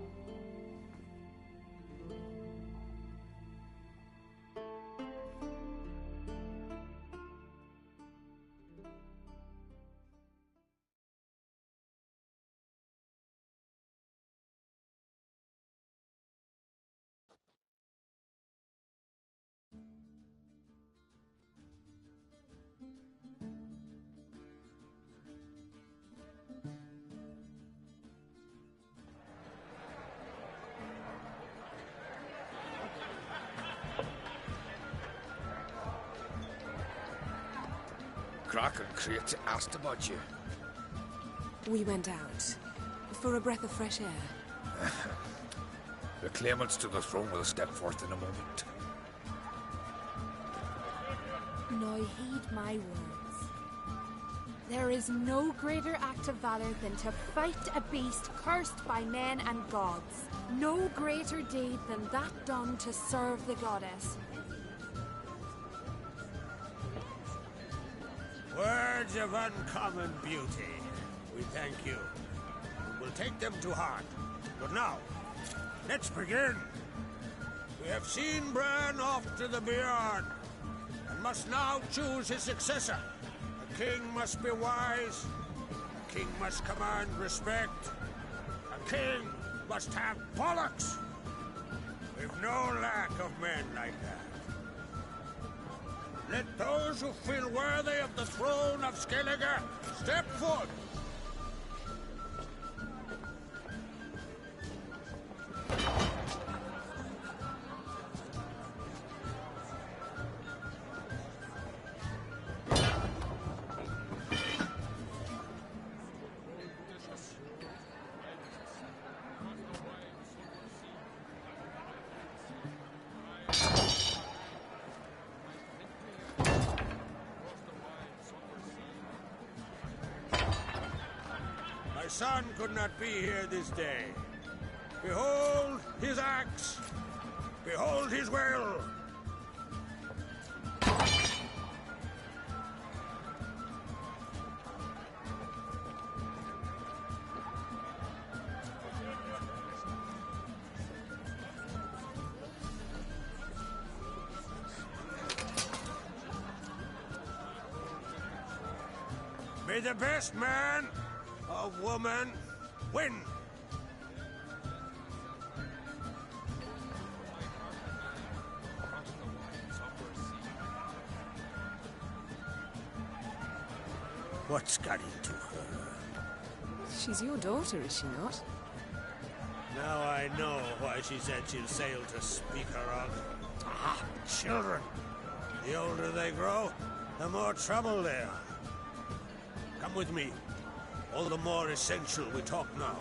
Croc and Crate asked about you. We went out for a breath of fresh air. The claimants to the throne will step forth in a moment. Now heed my words. There is no greater act of valor than to fight a beast cursed by men and gods. No greater deed than that done to serve the goddess. Words of uncommon beauty. We thank you. We'll take them to heart. But now, let's begin. We have seen Bran off to the beyond, and must now choose his successor. A king must be wise. A king must command respect. A king must have bollocks. We've no lack of men like that. Let those who feel worthy of the throne of Skellige step forth. My son could not be here this day. Behold his axe. Behold his will. May the best man or woman win. What's got into her? She's your daughter, is she not? Now I know why she said she'll sail to speak her of. Ah, children. The older they grow, the more trouble they are. Come with me. All the more essential we talk now.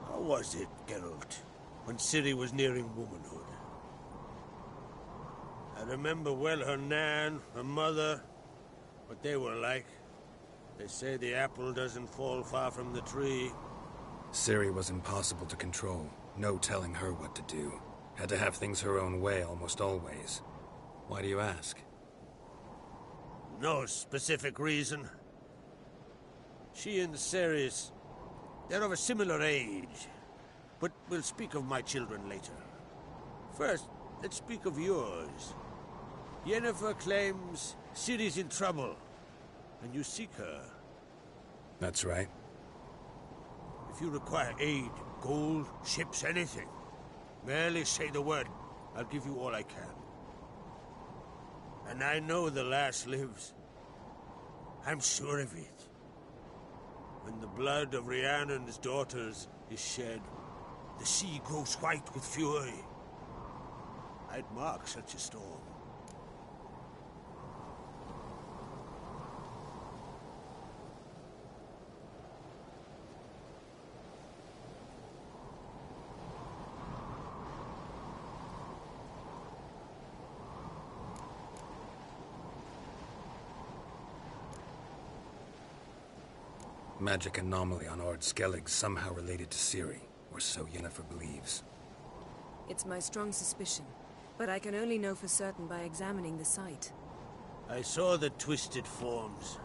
How was it, Geralt, when Ciri was nearing womanhood? I remember well her nan, her mother, what they were like. They say the apple doesn't fall far from the tree. Ciri was impossible to control. No telling her what to do. Had to have things her own way almost always. Why do you ask? No specific reason. She and Ceres, they're of a similar age. But we'll speak of my children later. First, let's speak of yours. Yennefer claims Ciri's in trouble, and you seek her. That's right. If you require aid, gold, ships, anything, merely say the word. I'll give you all I can. And I know the lass lives. I'm sure of it. When the blood of Rhiannon's daughters is shed, the sea grows white with fury. I'd mark such a storm. magic anomaly on Ord Skellig somehow related to Ciri, or so Yennefer believes. It's my strong suspicion, but I can only know for certain by examining the site. I saw the twisted forms.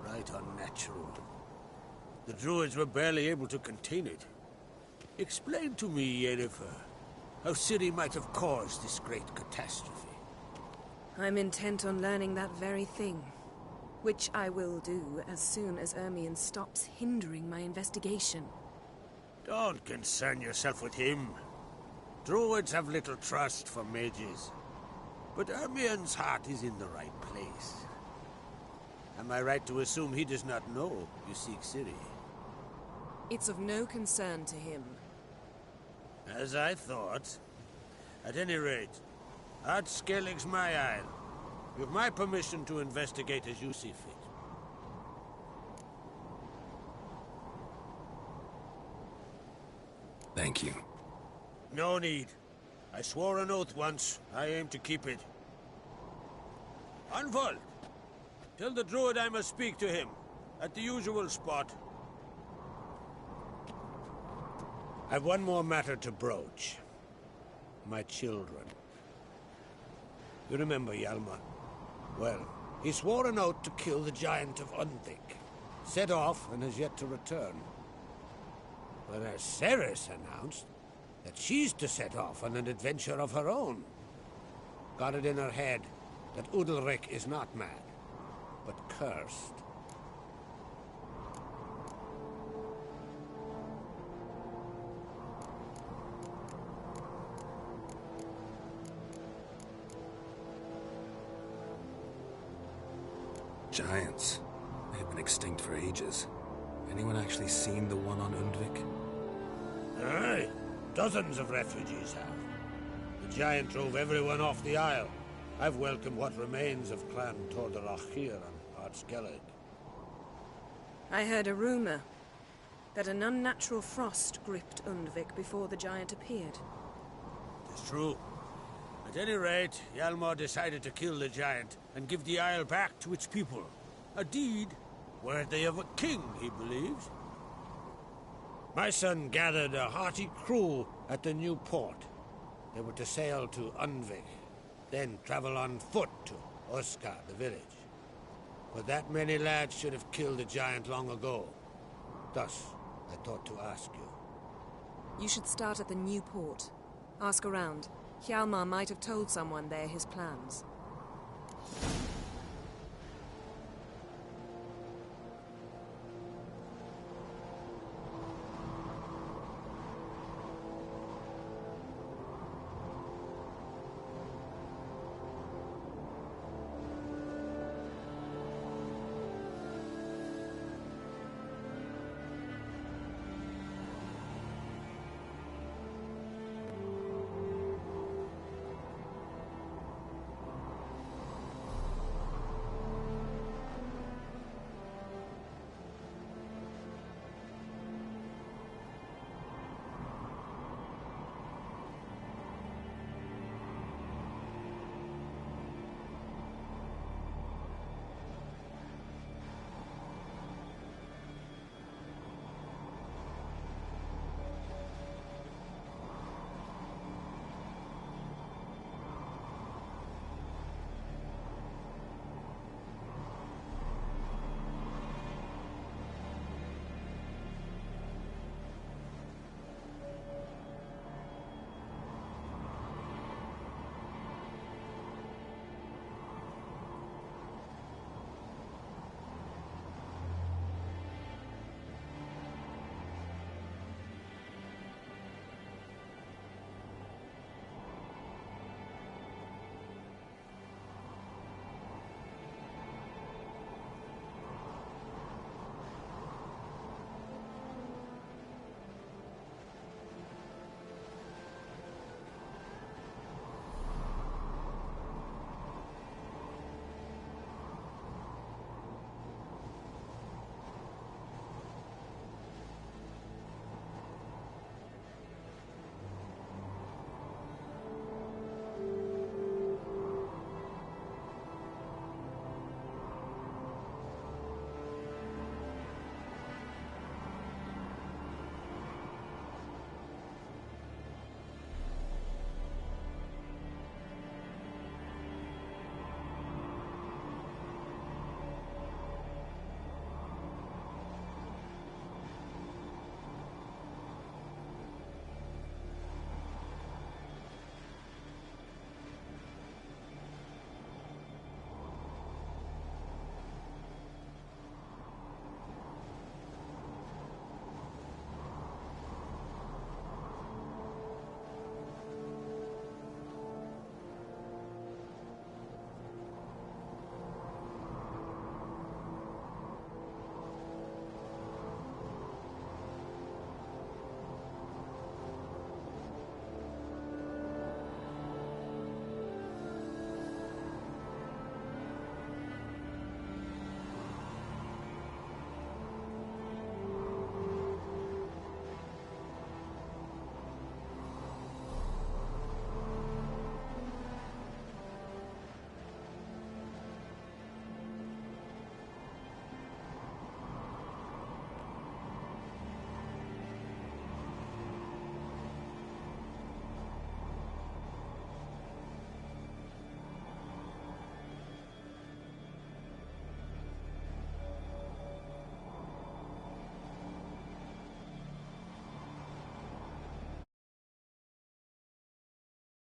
Right unnatural. The druids were barely able to contain it. Explain to me, Yennefer, how Ciri might have caused this great catastrophe. I'm intent on learning that very thing, which I will do as soon as Ermion stops hindering my investigation. Don't concern yourself with him. Druids have little trust for mages. But Ermion's heart is in the right place. Am I right to assume he does not know you seek Ciri? It's of no concern to him. As I thought. At any rate, Ard Skellig's my isle. You have my permission to investigate as you see fit. Thank you. No need. I swore an oath once. I aim to keep it. Anvald! Tell the druid I must speak to him. At the usual spot. I've one more matter to broach. My children. You remember Hjalmar? Well, he swore an oath to kill the giant of Undvik. Set off and has yet to return. Whereas Ceres announced that she's to set off on an adventure of her own. Got it in her head that Udalric is not mad, but cursed. Giants. They've been extinct for ages. Anyone actually seen the one on Undvik? Aye. Dozens of refugees have. The giant drove everyone off the isle. I've welcomed what remains of Clan Tordarach here on Ard Skellig. I heard a rumor that an unnatural frost gripped Undvik before the giant appeared. It's true. At any rate, Hjalmar decided to kill the giant and give the isle back to its people. A deed worthy of a king, he believes. My son gathered a hearty crew at the new port. They were to sail to Undvik, then travel on foot to Oskar, the village. But that many lads should have killed the giant long ago. Thus, I thought to ask you. You should start at the new port. Ask around. Hjalmar might have told someone there his plans.